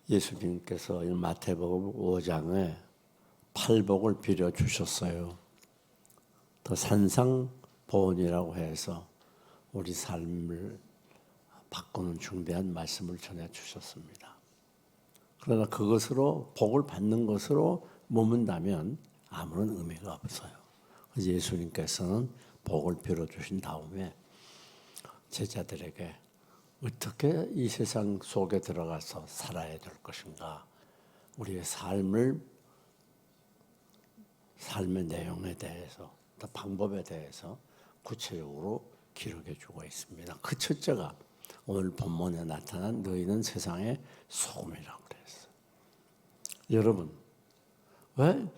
예수님께서 이 마태복음 5장에 팔복을 빌어 주셨어요. 또 산상보훈이라고 해서 우리 삶을 바꾸는 중대한 말씀을 전해 주셨습니다. 그러나 그것으로 복을 받는 것으로 머문다면 아무런 의미가 없어요. 그래서 예수님께서는 복을 빌어 주신 다음에 제자들에게 어떻게 이 세상 속에 들어가서 살아야 될 것인가, 우리의 삶의 내용에 대해서, 또 방법에 대해서 구체적으로 기록해 주고 있습니다. 그 첫째가 오늘 본문에 나타난 너희는 세상의 소금이라고 그랬어요. 여러분, 왜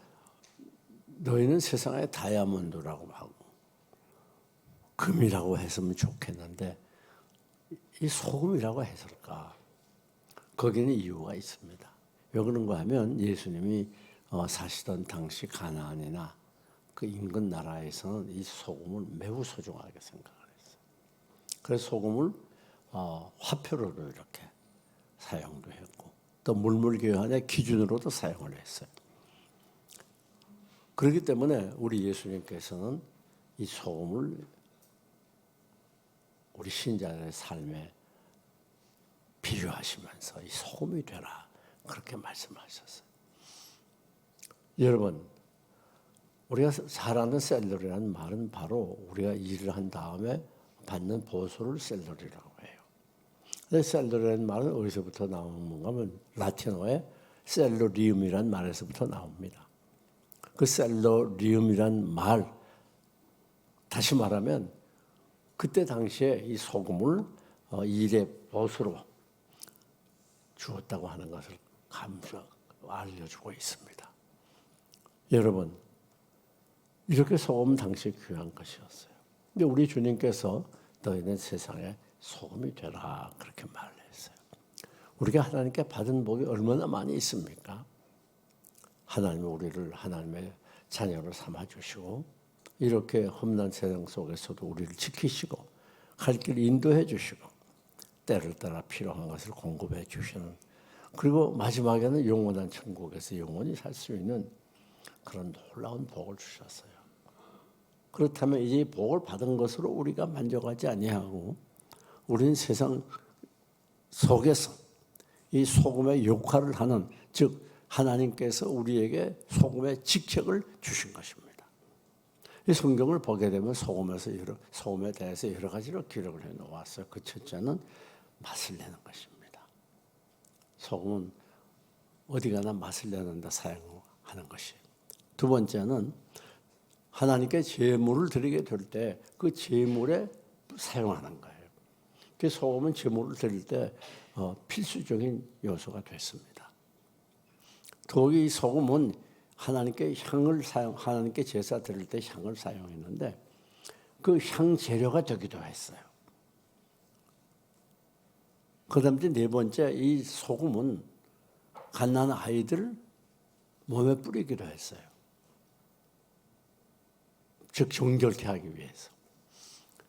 너희는 세상의 다이아몬드라고 하고 금이라고 했으면 좋겠는데 이 소금이라고 했을까? 거기는 이유가 있습니다. 왜 그런가 하면 예수님이 사시던 당시 가나안이나 그 인근 나라에서는 이 소금을 매우 소중하게 생각을 했어요. 그래서 소금을 화표로도 이렇게 사용도 했고 또 물물교환의 기준으로도 사용을 했어요. 그렇기 때문에 우리 예수님께서는 이 소금을 우리 신자들의 삶에 비유하시면서 이 소금이 되라 그렇게 말씀하셨어요. 여러분, 우리가 잘 아는 샐러리라는 말은 바로 우리가 일을 한 다음에 받는 보수를 샐러리라고 해요. 근데 샐러리라는 말은 어디서부터 나오는 건가 하면 라틴어의 셀러리움이라는 말에서부터 나옵니다. 그 셀러리움이라는 말, 다시 말하면 그때 당시에 이 소금을 일의 보수로 주었다고 하는 것을 알려주고 있습니다. 여러분, 이렇게 소금은 당시 귀한 것이었어요. 근데 우리 주님께서 너희는 세상의 소금이 되라 그렇게 말을 했어요. 우리가 하나님께 받은 복이 얼마나 많이 있습니까? 하나님이 우리를 하나님의 자녀로 삼아주시고 이렇게 험난 세상 속에서도 우리를 지키시고 갈 길 인도해 주시고 때를 따라 필요한 것을 공급해 주시는, 그리고 마지막에는 영원한 천국에서 영원히 살 수 있는 그런 놀라운 복을 주셨어요. 그렇다면 이 복을 받은 것으로 우리가 만족하지 아니하고 우리는 세상 속에서 이 소금의 역할을 하는, 즉 하나님께서 우리에게 소금의 직책을 주신 것입니다. 이 성경을 보게 되면 소금에 대해서 여러 가지로 기록을 해 놓았어요. 그 첫째는 맛을 내는 것입니다. 소금은 어디 가나 맛을 내는 데 사용하는 것이에요. 두 번째는 하나님께 제물을 드리게 될 때 그 제물에 사용하는 거예요. 그 소금은 제물을 드릴 때 필수적인 요소가 됐습니다. 더욱이 소금은 하나님께 제사 드릴 때 향을 사용했는데 그 향 재료가 되기도 했어요. 그다음에 네 번째, 이 소금은 갓난 아이들 몸에 뿌리기도 했어요. 즉 정결케 하기 위해서.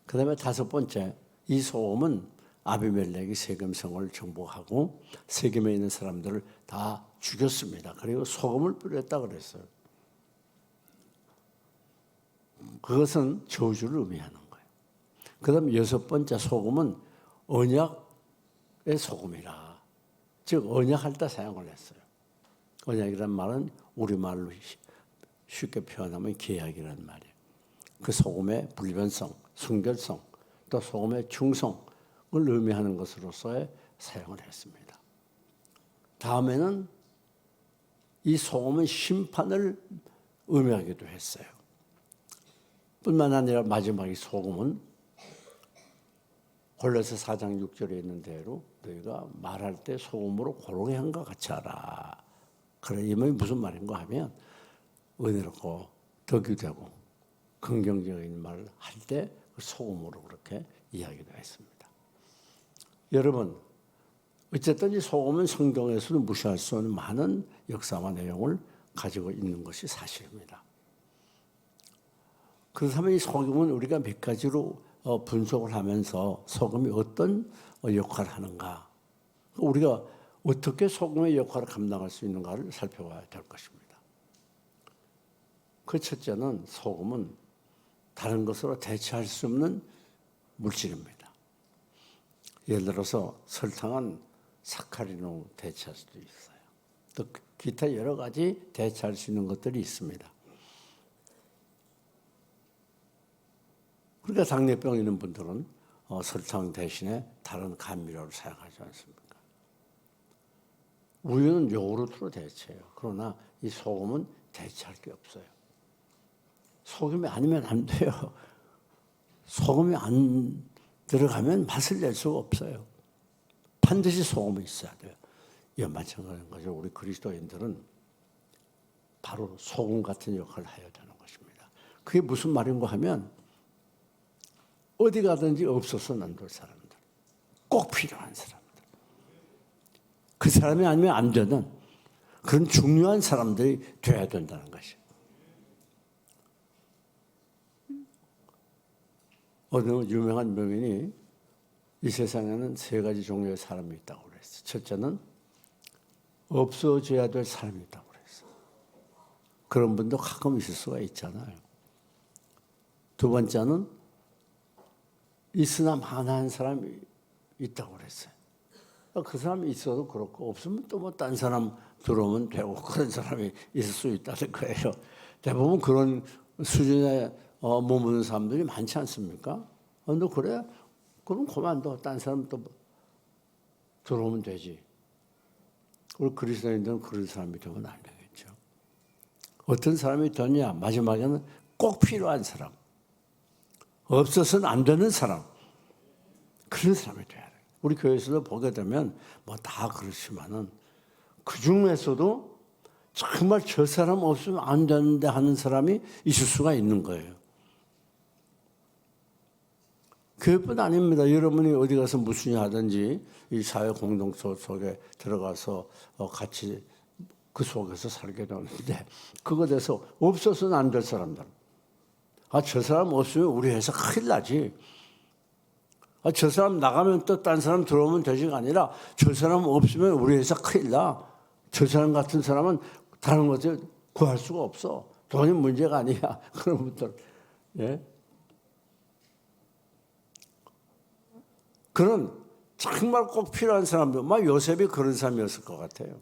그다음에 다섯 번째, 이 소금은 아비멜렉이 세겜성을 정복하고 세겜에 있는 사람들을 다 죽였습니다. 그리고 소금을 뿌렸다 그랬어요. 그것은 저주를 의미하는 거예요. 그다음 여섯 번째, 소금은 언약의 소금이라, 즉 언약할 때 사용을 했어요. 언약이란 말은 우리말로 쉽게 표현하면 계약이란 말이에요. 그 소금의 불변성, 순결성, 또 소금의 충성을 의미하는 것으로서의 사용을 했습니다. 다음에는 이 소금은 심판을 의미하기도 했어요. 뿐만 아니라 마지막에 소금은 골로새 4장 6절에 있는 대로 너희가 말할 때 소금으로 고르게 한 것 같이 하라. 그래, 이 말이 무슨 말인가 하면 은혜롭고 덕이 되고 긍정적인 말을 할 때 소금으로 그렇게 이야기도 했습니다. 여러분, 어쨌든 이 소금은 성경에서도 무시할 수 없는 많은 역사와 내용을 가지고 있는 것이 사실입니다. 그렇다면 이 소금은 우리가 몇 가지로 분석을 하면서 소금이 어떤 역할을 하는가, 우리가 어떻게 소금의 역할을 감당할 수 있는가를 살펴봐야 될 것입니다. 그 첫째는 소금은 다른 것으로 대체할 수 없는 물질입니다. 예를 들어서 설탕은 사카린으로 대체할 수도 있어요. 또 기타 여러 가지 대체할 수 있는 것들이 있습니다. 그러니까 당뇨병 있는 분들은 설탕 대신에 다른 감미료를 사용하지 않습니까? 우유는 요구르트로 대체해요. 그러나 이 소금은 대체할 게 없어요. 소금이 아니면 안 돼요. 소금이 안 들어가면 맛을 낼 수가 없어요. 반드시 소금이 있어야 돼요. 이와 마찬가지인 거죠. 우리 그리스도인들은 바로 소금 같은 역할을 해야 되는 것입니다. 그게 무슨 말인가 하면 어디 가든지 없어서는 안 될 사람들, 꼭 필요한 사람들, 그 사람이 아니면 안 되는 그런 중요한 사람들이 돼야 된다는 것이에요. 어느 유명한 명인이 이 세상에는 세 가지 종류의 사람이 있다고 그랬어요. 첫째는 없어져야 될 사람이 있다고 그랬어요. 그런 분도 가끔 있을 수가 있잖아요. 두 번째는 있으나 마나한 사람이 있다고 그랬어요. 그 사람이 있어도 그렇고 없으면 또 뭐 딴 사람 들어오면 되고 그런 사람이 있을 수 있다는 거예요. 대부분 그런 수준에 머무는 사람들이 많지 않습니까? 너 그래? 그럼 그만둬. 딴 사람 또 들어오면 되지. 우리 그리스도인들은 그런 사람이 되면 안 되겠죠. 어떤 사람이 되냐? 마지막에는 꼭 필요한 사람. 없어서는 안 되는 사람. 그런 사람이 돼야 돼요. 우리 교회에서도 보게 되면 뭐 다 그렇지만은 그 중에서도 정말 저 사람 없으면 안 되는데 하는 사람이 있을 수가 있는 거예요. 그뿐 아닙니다. 여러분이 어디 가서 무슨 일 하든지 이 사회 공동체 속에 들어가서 같이 그 속에서 살게 되는데 그거 돼서 없어서는 안 될 사람들. 저 사람 없으면 우리 회사 큰일 나지. 저 사람 나가면 또 딴 사람 들어오면 되지가 아니라 저 사람 없으면 우리 회사 큰일 나. 저 사람 같은 사람은 다른 것을 구할 수가 없어. 돈이 문제가 아니야. 그런 분들. 예? 그런 정말 꼭 필요한 사람들, 막 요셉이 그런 사람이었을 것 같아요.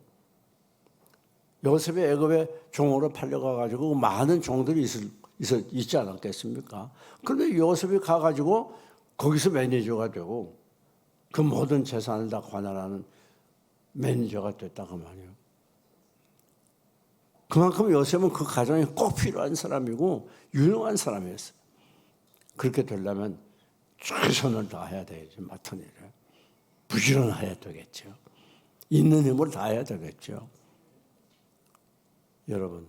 요셉이 애굽에 종으로 팔려가가지고 많은 종들이 있지 않았겠습니까? 그런데 요셉이 가가지고 거기서 매니저가 되고 그 모든 재산을 다 관할하는 매니저가 됐다고 말이에요. 그만큼 요셉은 그 가정에 꼭 필요한 사람이고 유능한 사람이었어요. 그렇게 되려면 최선을 다해야 되겠죠. 맡은 일을. 부지런해야 되겠죠. 있는 힘을 다해야 되겠죠. 여러분,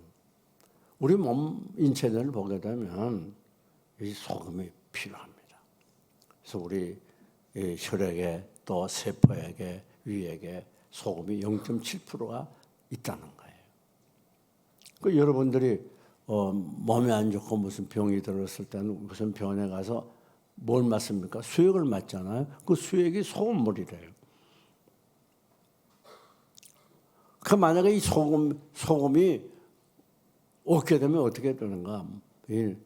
우리 몸 인체를 보게 되면 이 소금이 필요합니다. 그래서 우리 혈액에 또 세포에게 위액에 소금이 0.7%가 있다는 거예요. 그 여러분들이 몸이 안 좋고 무슨 병이 들었을 때는 무슨 병원에 가서 뭘 맞습니까? 수액을 맞잖아요. 그 수액이 소금물이래요. 그 만약에 이 소금이 없게 되면 어떻게 되는가? 이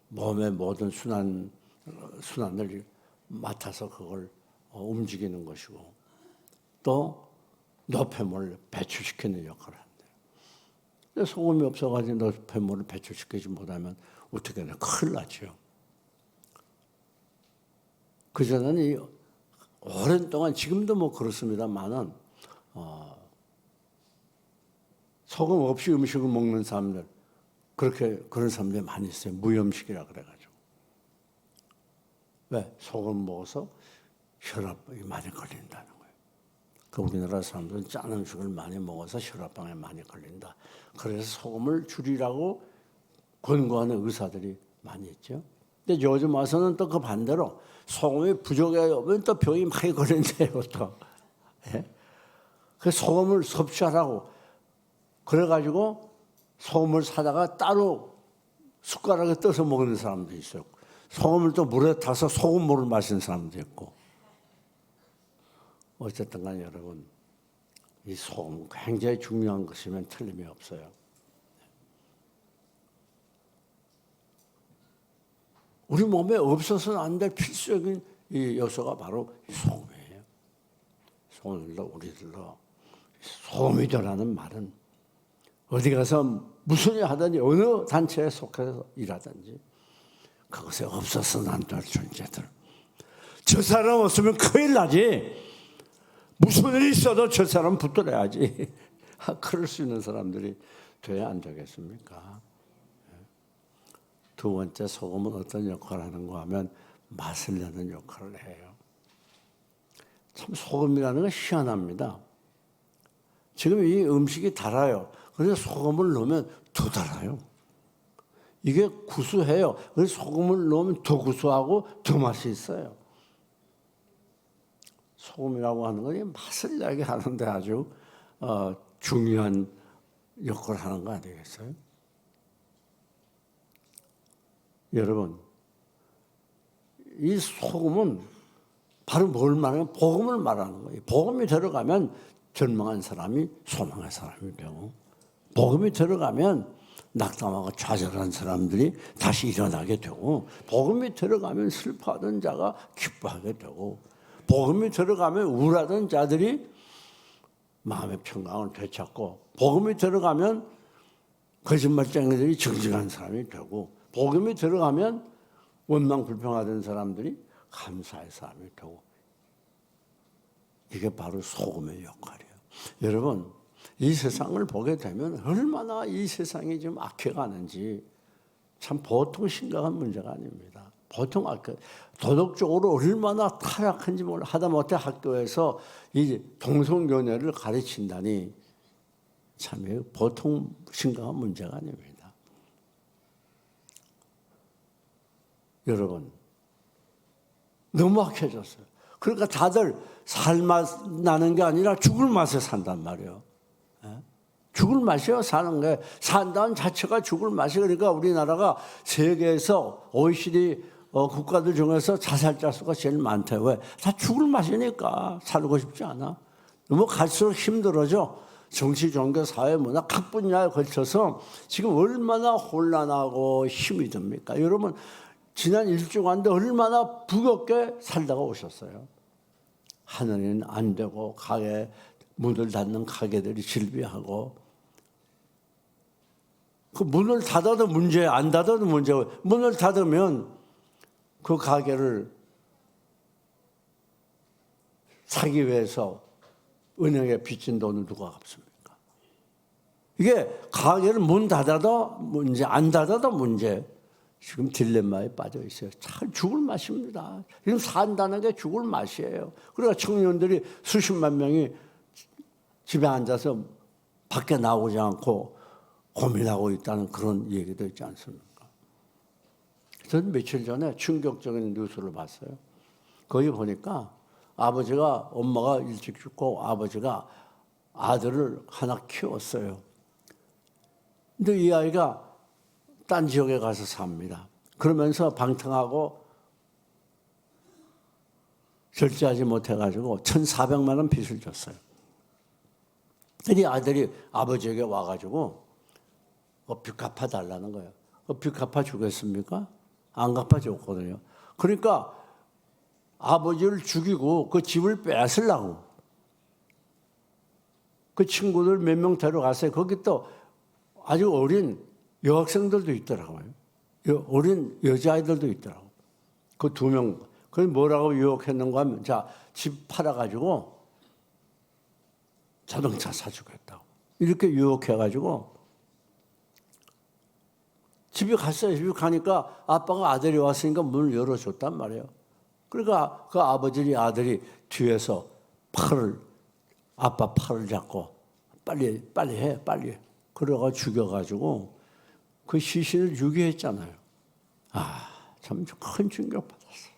몸의 모든 순환을 맡아서 그걸 움직이는 것이고 또 노폐물을 배출시키는 역할을 한대요. 소금이 없어가지고 노폐물을 배출시키지 못하면 어떻게 되나 큰일 나죠. 그전에는 오랜 동안 지금도 뭐 그렇습니다만은 소금 없이 음식을 먹는 사람들 그런 사람들이 많이 있어요. 무염식이라 그래가지고. 왜? 소금 먹어서 혈압이 많이 걸린다는 거예요. 그 우리나라 사람들은 짠 음식을 많이 먹어서 혈압병에 많이 걸린다. 그래서 소금을 줄이라고 권고하는 의사들이 많이 있죠. 근데 요즘 와서는 또 그 반대로 소금이 부족해요. 또 병이 많이 걸린대요. 또. 예? 그 소금을 섭취하라고 그래가지고 소금을 사다가 따로 숟가락에 떠서 먹는 사람도 있어요. 소금을 또 물에 타서 소금물을 마시는 사람도 있고. 어쨌든 간에 여러분, 이 소금 굉장히 중요한 것이면 틀림이 없어요. 우리 몸에 없어서는 안 될 필수적인 이 요소가 바로 소금이에요. 오늘도 우리들로 소금이더라는 말은 어디 가서 무슨 일 하든지 어느 단체에 속해서 일하든지 그것에 없어서는 안 될 존재들. 저 사람 없으면 큰일 나지. 무슨 일이 있어도 저 사람 붙들어야지. 그럴 수 있는 사람들이 돼야 안 되겠습니까? 두 번째, 소금은 어떤 역할을 하는가 하면 맛을 내는 역할을 해요. 참 소금이라는 건 희한합니다. 지금 이 음식이 달아요. 그래서 소금을 넣으면 더 달아요. 이게 구수해요. 그래서 소금을 넣으면 더 구수하고 더 맛이 있어요. 소금이라고 하는 건 맛을 내게 하는데 아주 중요한 역할을 하는 거 아니겠어요? 여러분, 이 소금은 바로 뭘 말하는? 복음을 말하는 거예요. 복음이 들어가면 절망한 사람이 소망의 사람이 되고, 복음이 들어가면 낙담하고 좌절한 사람들이 다시 일어나게 되고, 복음이 들어가면 슬퍼하던 자가 기뻐하게 되고, 복음이 들어가면 우울하던 자들이 마음의 평강을 되찾고, 복음이 들어가면 거짓말쟁이들이 정직한 사람이 되고, 복음이 들어가면 원망 불평하던 사람들이 감사의 사람이 되고, 이게 바로 소금의 역할이에요. 여러분, 이 세상을 보게 되면 얼마나 이 세상이 지금 악해가는지 참 보통 심각한 문제가 아닙니다. 보통 도덕적으로 얼마나 타락한지 몰라. 하다못해 학교에서 이 동성연애를 가르친다니 참 보통 심각한 문제가 아닙니다. 여러분, 너무 악해졌어요. 그러니까 다들 살맛 나는 게 아니라 죽을 맛에 산단 말이에요. 죽을 맛이요, 사는 게. 산다는 자체가 죽을 맛이. 그러니까 우리나라가 세계에서 OECD 국가들 중에서 자살자 수가 제일 많대요. 왜? 다 죽을 맛이니까 살고 싶지 않아. 너무 갈수록 힘들어져. 정치, 종교, 사회, 문화 각 분야에 걸쳐서 지금 얼마나 혼란하고 힘이 듭니까? 여러분, 지난 일주간도 얼마나 부겁게 살다가 오셨어요. 하늘은 안 되고 가게 문을 닫는 가게들이 질비하고, 그 문을 닫아도 문제, 안 닫아도 문제고, 문을 닫으면 그 가게를 사기 위해서 은행에 빚진 돈을 누가 갚습니까? 이게 가게를 문 닫아도 문제, 안 닫아도 문제. 지금 딜레마에 빠져 있어요. 참 죽을 맛입니다. 지금 산다는 게 죽을 맛이에요. 그러니까 청년들이 수십만 명이 집에 앉아서 밖에 나오지 않고 고민하고 있다는 그런 얘기도 있지 않습니까? 저는 며칠 전에 충격적인 뉴스를 봤어요. 거기 보니까 아버지가, 엄마가 일찍 죽고 아버지가 아들을 하나 키웠어요. 근데 이 아이가 딴 지역에 가서 삽니다. 그러면서 방탕하고 절제하지 못해가지고 1,400만 원 빚을 줬어요. 이 아들이 아버지에게 와가지고 빚 갚아달라는 거예요. 빚 갚아주겠습니까? 안 갚아줬거든요. 그러니까 아버지를 죽이고 그 집을 뺏으려고 그 친구들 몇 명 데려갔어요. 거기 또 아주 어린 여학생들도 있더라고요. 어린 여자아이들도 있더라고요. 그 2명. 그걸 뭐라고 유혹했는가 하면, 자, 집 팔아가지고 자동차 사주겠다고. 이렇게 유혹해가지고 집에 갔어요. 집에 가니까 아빠가 아들이 왔으니까 문을 열어줬단 말이에요. 그러니까 그 아들이 뒤에서 아빠 팔을 잡고 빨리 해. 그러가 죽여가지고 그 시신을 유기했잖아요. 참 큰 충격 받았어요.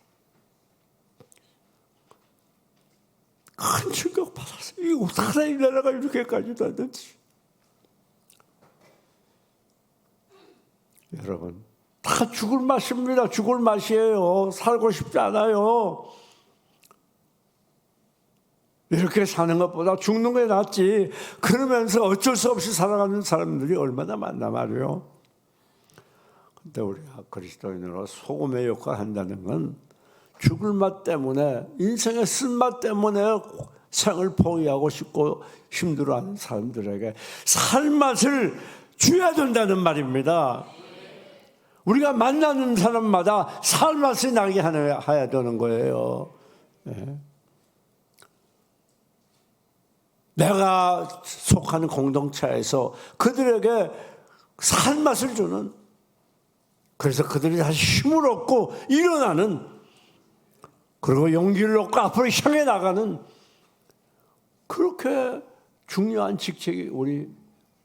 큰 충격 받았어요. 이거 어떻게 이 나라가 이렇게까지 됐는지. 여러분, 다 죽을 맛입니다. 죽을 맛이에요. 살고 싶지 않아요. 이렇게 사는 것보다 죽는 게 낫지. 그러면서 어쩔 수 없이 살아가는 사람들이 얼마나 많나 말이에요. 근데 우리가 그리스도인으로 소금의 역할을 한다는 건 죽을 맛 때문에, 인생의 쓴맛 때문에 생을 포기하고 싶고 힘들어하는 사람들에게 살맛을 줘야 된다는 말입니다. 우리가 만나는 사람마다 살맛이 나게 해야 되는 거예요. 네. 내가 속하는 공동체에서 그들에게 살맛을 주는, 그래서 그들이 다시 힘을 얻고 일어나는, 그리고 용기를 얻고 앞으로 향해 나가는, 그렇게 중요한 직책이 우리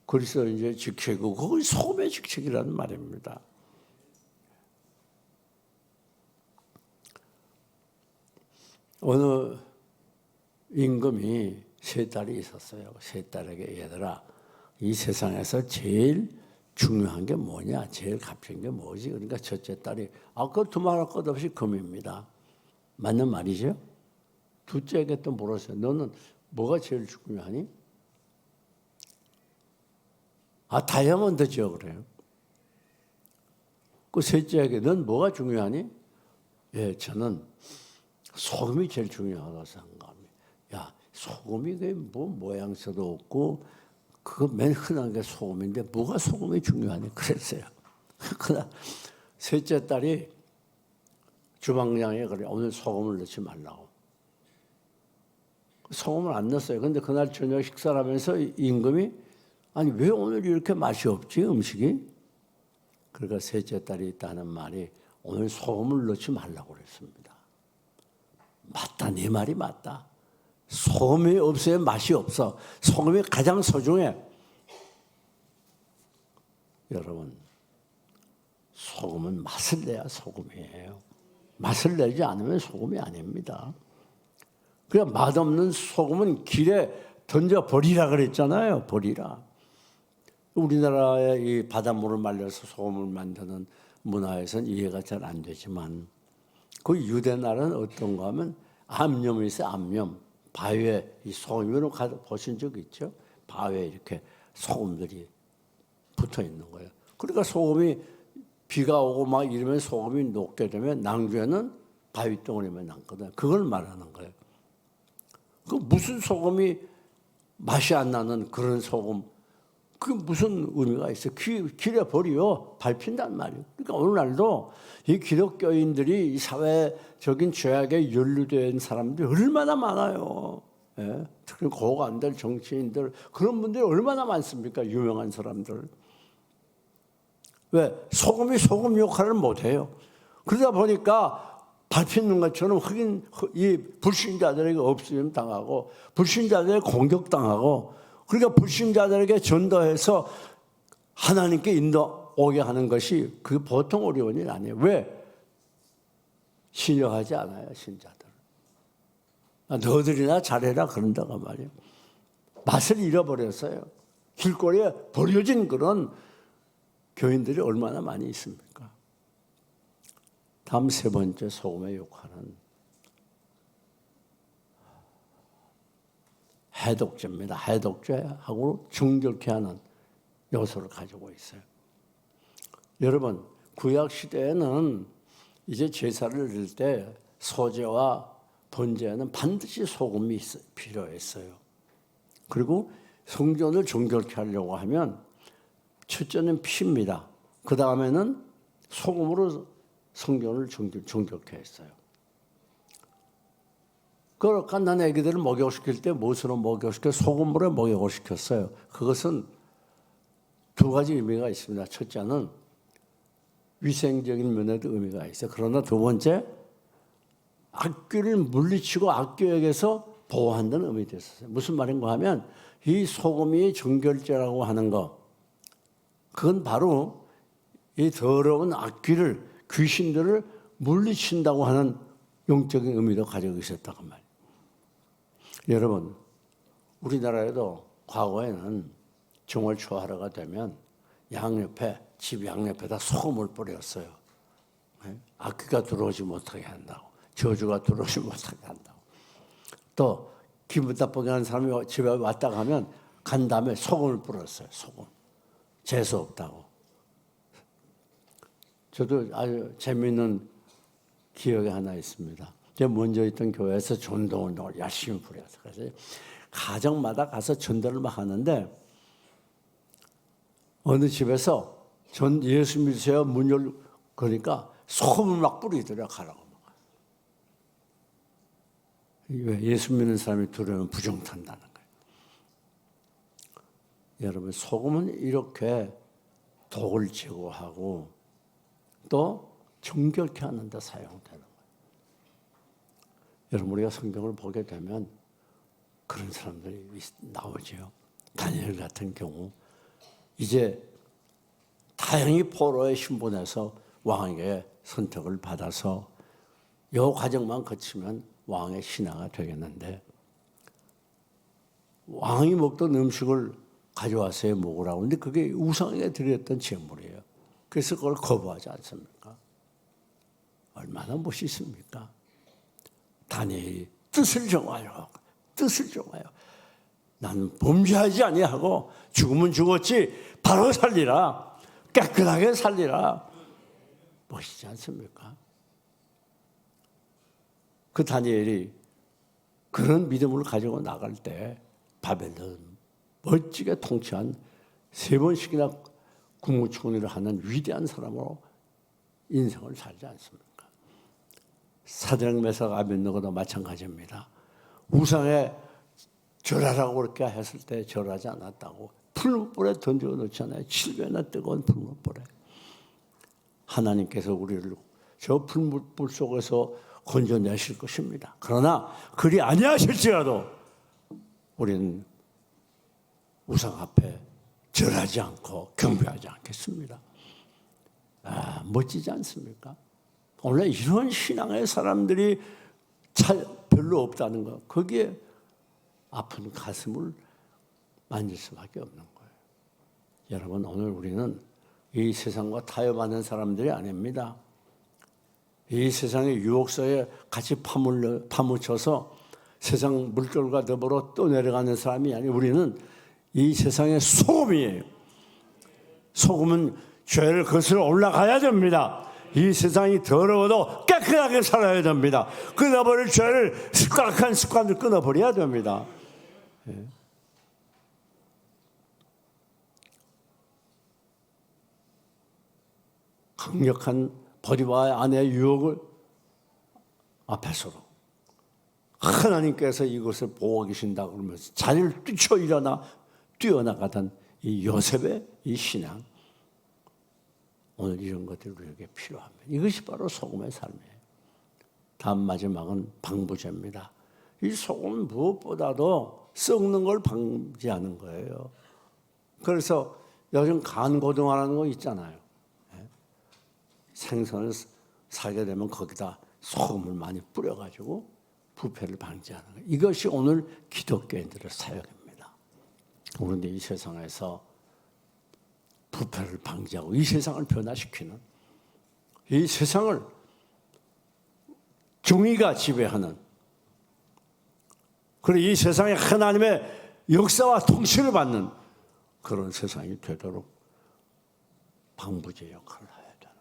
그리스도인의 직책이고, 그것이 소금의 직책이라는 말입니다. 어느 임금이 세 딸이 있었어요. 세 딸에게, 얘들아, 이 세상에서 제일 중요한 게 뭐냐? 제일 값진 게 뭐지? 그러니까 첫째 딸이, 그거 두말할 것 없이 금입니다. 맞는 말이죠? 둘째에게 또 물었어요. 너는 뭐가 제일 중요하니? 다이아몬드죠. 그래요. 그 셋째에게, 넌 뭐가 중요하니? 예, 저는 소금이 제일 중요하다고 생각합니다. 야, 소금이 뭐 모양새도 없고 그거 맨 흔한 게 소금인데 뭐가 소금이 중요하니? 그랬어요. 그러나 셋째 딸이 주방장에 그래, 오늘 소금을 넣지 말라고. 소금을 안 넣었어요. 근데 그날 저녁 식사를 하면서 임금이, 아니 왜 오늘 이렇게 맛이 없지, 음식이? 그러니까 셋째 딸이 있다는 말이, 오늘 소금을 넣지 말라고 그랬습니다. 맞다, 네 말이 맞다. 소금이 없어야 맛이 없어. 소금이 가장 소중해. 여러분, 소금은 맛을 내야 소금이에요. 맛을 내지 않으면 소금이 아닙니다. 그냥 맛없는 소금은 길에 던져버리라 그랬잖아요. 버리라. 우리나라의 이 바닷물을 말려서 소금을 만드는 문화에서는 이해가 잘 안 되지만, 그 유대 나라는 어떤가 하면 암염이 있어요. 암염. 바위에 이 소금으로 보신 적 있죠? 바위에 이렇게 소금들이 붙어 있는 거예요. 그러니까 소금이 비가 오고 막 이러면 소금이 녹게 되면 낭주에는 바위 덩어리만 남거든. 그걸 말하는 거예요. 그 무슨 소금이 맛이 안 나는 그런 소금, 그게 무슨 의미가 있어요? 길에 버려 밟힌단 말이에요. 그러니까 오늘날도 이 기독교인들이 이 사회적인 죄악에 연루된 사람들이 얼마나 많아요. 예? 특히 고가 안 될 정치인들, 그런 분들이 얼마나 많습니까? 유명한 사람들. 왜? 소금이 소금 역할을 못해요. 그러다 보니까 밟히는 것처럼 이 불신자들에게 없으면 당하고, 불신자들에게 공격당하고, 그러니까 불신자들에게 전도해서 하나님께 인도 오게 하는 것이 그게 보통 어려운 일 아니에요. 왜? 신뢰하지 않아요, 신자들. 너희들이나 잘해라 그런다고 말이에요. 맛을 잃어버렸어요. 길거리에 버려진 그런 교인들이 얼마나 많이 있습니까? 다음 세 번째 소금의 역할은 해독제입니다. 해독제하고 정결케 하는 요소를 가지고 있어요. 여러분, 구약 시대에는 이제 제사를 드릴 때 소제와 번제에는 반드시 소금이 필요했어요. 그리고 성전을 정결케 하려고 하면 첫째는 피입니다. 그 다음에는 소금으로 성전을 정결케 했어요. 그 갓난 애기들을 목욕시킬 때 무엇으로 목욕시켜? 소금물에 목욕을 시켰어요. 그것은 두 가지 의미가 있습니다. 첫째는 위생적인 면에도 의미가 있어요. 그러나 두 번째, 악귀를 물리치고 악귀에게서 보호한다는 의미도 있었어요. 무슨 말인가 하면 이 소금이 정결제라고 하는 것, 그건 바로 이 더러운 악귀를, 귀신들을 물리친다고 하는 영적인 의미도 가지고 있었다고 말이에요. 여러분, 우리나라에도 과거에는 정월 초하루가 되면 집 양옆에다 소금을 뿌렸어요. 악귀가 들어오지 못하게 한다고, 저주가 들어오지 못하게 한다고. 또 기분 나쁘게 하는 사람이 집에 왔다 가면 간 다음에 소금을 뿌렸어요. 소금. 재수 없다고. 저도 아주 재미있는 기억이 하나 있습니다. 제가 먼저 있던 교회에서 전도운동을 열심히 부렸어요. 그래서 가정마다 가서 전도를 막 하는데 어느 집에서 예수 믿으세요 문 열고 그러니까 소금을 막 뿌리더라 가라고. 왜 예수 믿는 사람이 들어오면 부정 탄다는 거예요. 여러분 소금은 이렇게 독을 제거하고 또 정결케 하는 데 사용되는 거예요. 여러분 우리가 성경을 보게 되면 그런 사람들이 나오죠. 다니엘 같은 경우 이제 다행히 포로의 신분에서 왕에게 선택을 받아서 이 과정만 거치면 왕의 신하가 되겠는데 왕이 먹던 음식을 가져와서 먹으라고 하는데 그게 우상에게 드렸던 제물이에요. 그래서 그걸 거부하지 않습니까? 얼마나 멋있습니까? 다니엘이 뜻을 정하여 나는 범죄하지 아니하고 죽으면 죽었지 바로 살리라. 깨끗하게 살리라. 멋있지 않습니까? 그 다니엘이 그런 믿음을 가지고 나갈 때 바벨론 멋지게 통치한 3번씩이나 국무총리를 하는 위대한 사람으로 인생을 살지 않습니까? 사드락 메삭 아벳느고도 마찬가지입니다. 우상에 절하라고 그렇게 했을 때 절하지 않았다고 풀무불에 던져 놓잖아요. 7배나 뜨거운 풀무불에. 하나님께서 우리를 저 풀무불 속에서 건져내실 것입니다. 그러나 그리 아니하실지라도 우리는 우상 앞에 절하지 않고 경배하지 않겠습니다. 멋지지 않습니까? 원래 이런 신앙의 사람들이 별로 없다는 거. 거기에 아픈 가슴을 만질 수밖에 없는 거예요. 여러분 오늘 우리는 이 세상과 타협하는 사람들이 아닙니다. 이 세상의 유혹서에 같이 파묻혀서 세상 물결과 더불어 떠내려가는 사람이 아니고 우리는 이 세상의 소금이에요. 소금은 죄를 거슬러 올라가야 됩니다. 이 세상이 더러워도 깨끗하게 살아야 됩니다. 끊어버릴 죄를 습관한 습관을 끊어버려야 됩니다. 예. 강력한 버리와 아내의 유혹을 앞에서로 하나님께서 이것을 보고 계신다 그러면서 자리를 뛰어나가던 이 요셉의 이 신앙 오늘 이런 것들이 우리에게 필요합니다. 이것이 바로 소금의 삶이에요. 다음 마지막은 방부제입니다. 이 소금은 무엇보다도 썩는 걸 방지하는 거예요. 그래서 요즘 간고등어라는 거 있잖아요. 생선을 사게 되면 거기다 소금을 많이 뿌려가지고 부패를 방지하는 거예요. 이것이 오늘 기독교인들의 사역입니다. 그런데 이 세상에서 부패를 방지하고 이 세상을 변화시키는 이 세상을 정의가 지배하는 그리고 이 세상에 하나님의 역사와 통치를 받는 그런 세상이 되도록 방부제 역할을 해야 되는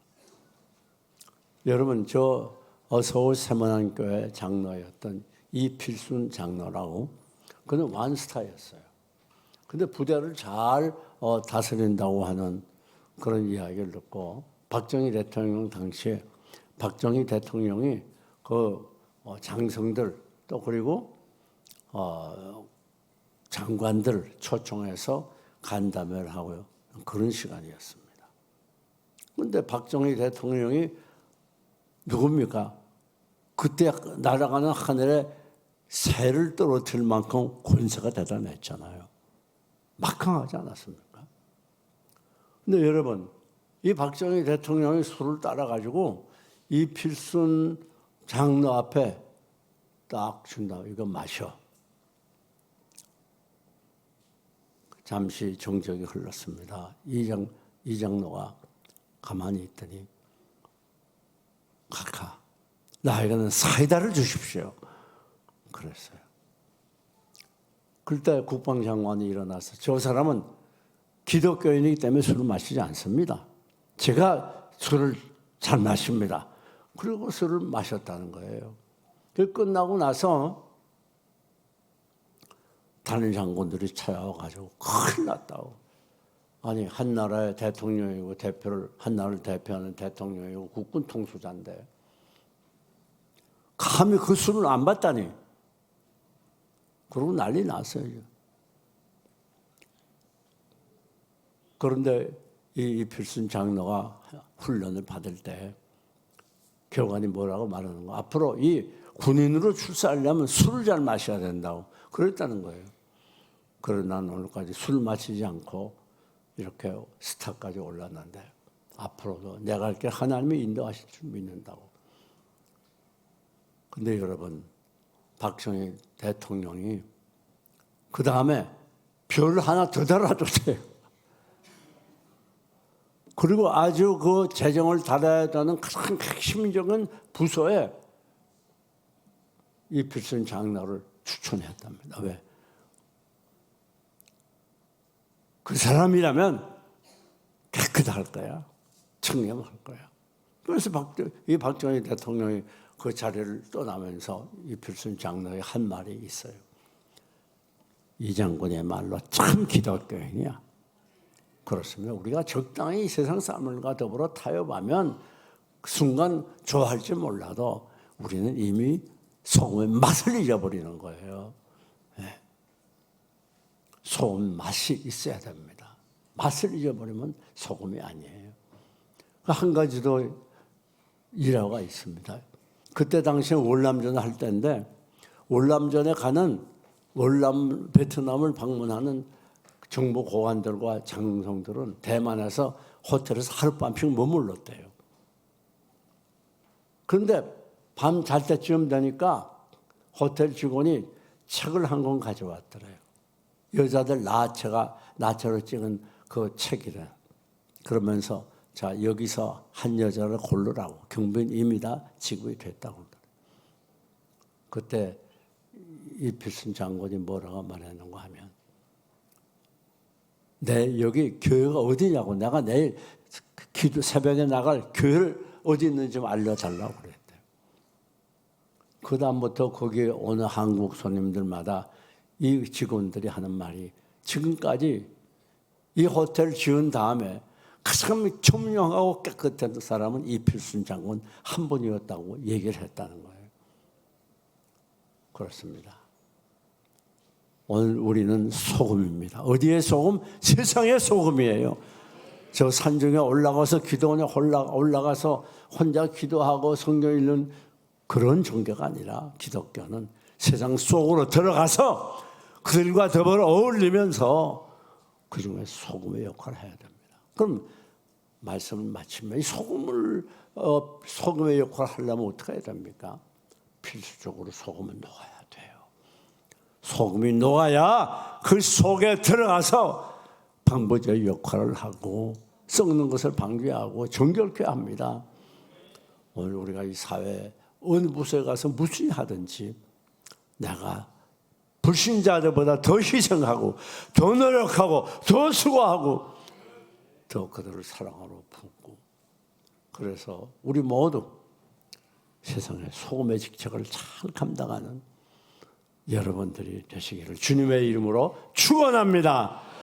여러분 저 서울 세문안교회 장로였던 이필순 장로라고 그는 완스타였어요. 근데 부대를 잘 다스린다고 하는 그런 이야기를 듣고 박정희 대통령 당시에 박정희 대통령이 그 장성들 또 그리고 장관들 초청해서 간담회를 하고요. 그런 시간이었습니다. 그런데 박정희 대통령이 누굽니까? 그때 날아가는 하늘에 새를 떨어뜨릴 만큼 권세가 대단했잖아요. 막강하지 않았습니까? 근데 여러분, 이 박정희 대통령이 술을 따라가지고 이 필순 장로 앞에 딱 준다. 이거 마셔. 잠시 정적이 흘렀습니다. 이 장로가 가만히 있더니 카카 나에게는 사이다를 주십시오. 그랬어요. 그때 국방장관이 일어나서 저 사람은 기독교인이기 때문에 술을 마시지 않습니다. 제가 술을 잘 마십니다. 그리고 술을 마셨다는 거예요. 그 끝나고 나서 다른 장군들이 찾아와가지고 큰일 났다고. 아니 한 나라의 대통령이고 한 나라를 대표하는 대통령이고 국군 통수자인데 감히 그 술을 안 받다니. 그러고 난리 났어요. 그런데 이 필순 장로가 훈련을 받을 때 교관이 뭐라고 말하는 거? 앞으로 이 군인으로 출사하려면 술을 잘 마셔야 된다고 그랬다는 거예요. 그러나 오늘까지 술 마시지 않고 이렇게 스타까지 올랐는데 앞으로도 내가 할 게 하나님이 인도하실 줄 믿는다고. 근데 여러분, 박정희 대통령이 그 다음에 별 하나 더 달아줬어요. 그리고 아주 그 재정을 달아야 되는 가장 핵심적인 부서에 이 필순 장로를 추천했답니다. 왜? 그 사람이라면 깨끗할 거야. 청렴할 거야. 그래서 이 박정희 대통령이 그 자리를 떠나면서 이 필순 장로의 한 말이 있어요. 이 장군의 말로 참 기독교인이야. 그렇습니다. 우리가 적당히 이 세상 사람들과 더불어 타협하면 그 순간 좋아할지 몰라도 우리는 이미 소금의 맛을 잊어버리는 거예요. 네. 소금 맛이 있어야 됩니다. 맛을 잊어버리면 소금이 아니에요. 한 가지 더 일화가 있습니다. 그때 당시에 월남전을 할 때인데 월남전에 가는 베트남을 방문하는 정부 고관들과 장성들은 대만에서 호텔에서 하룻밤씩 머물렀대요. 그런데 밤 잘 때쯤 되니까 호텔 직원이 책을 한 권 가져왔더래요. 여자들 나체로 찍은 그 책이래. 그러면서 자 여기서 한 여자를 고르라고 경비는 이미 다 지급이 됐다고. 그때 이 필순 장군이 뭐라고 말했는가 하면 여기 교회가 어디냐고 내가 내일 새벽에 나갈 교회를 어디 있는지 좀 알려달라고 그랬대요. 그 다음부터 거기에 오는 한국 손님들마다 이 직원들이 하는 말이 지금까지 이 호텔 지은 다음에 가장 청명하고 깨끗한 사람은 이 필순 장군 한 분이었다고 얘기를 했다는 거예요. 그렇습니다. 오늘 우리는 소금입니다. 어디의 소금? 세상의 소금이에요. 저 산중에 올라가서 기도원에 올라가서 혼자 기도하고 성경 읽는 그런 종교가 아니라 기독교는 세상 속으로 들어가서 그들과 더불어 어울리면서 그중에 소금의 역할을 해야 됩니다. 그럼 말씀을 마치면 이 소금의 역할을 하려면 어떻게 해야 됩니까? 필수적으로 소금은 녹아야 돼요. 소금이 녹아야 그 속에 들어가서 방부제 역할을 하고 썩는 것을 방지하고 정결케 합니다. 오늘 우리가 이 사회 어느 부서에 가서 무슨 하든지 내가 불신자들보다 더 희생하고 더 노력하고 더 수고하고 더 그들을 사랑하러 품고 그래서 우리 모두 세상의 소금의 직책을 잘 감당하는 여러분들이 되시기를 주님의 이름으로 축원합니다.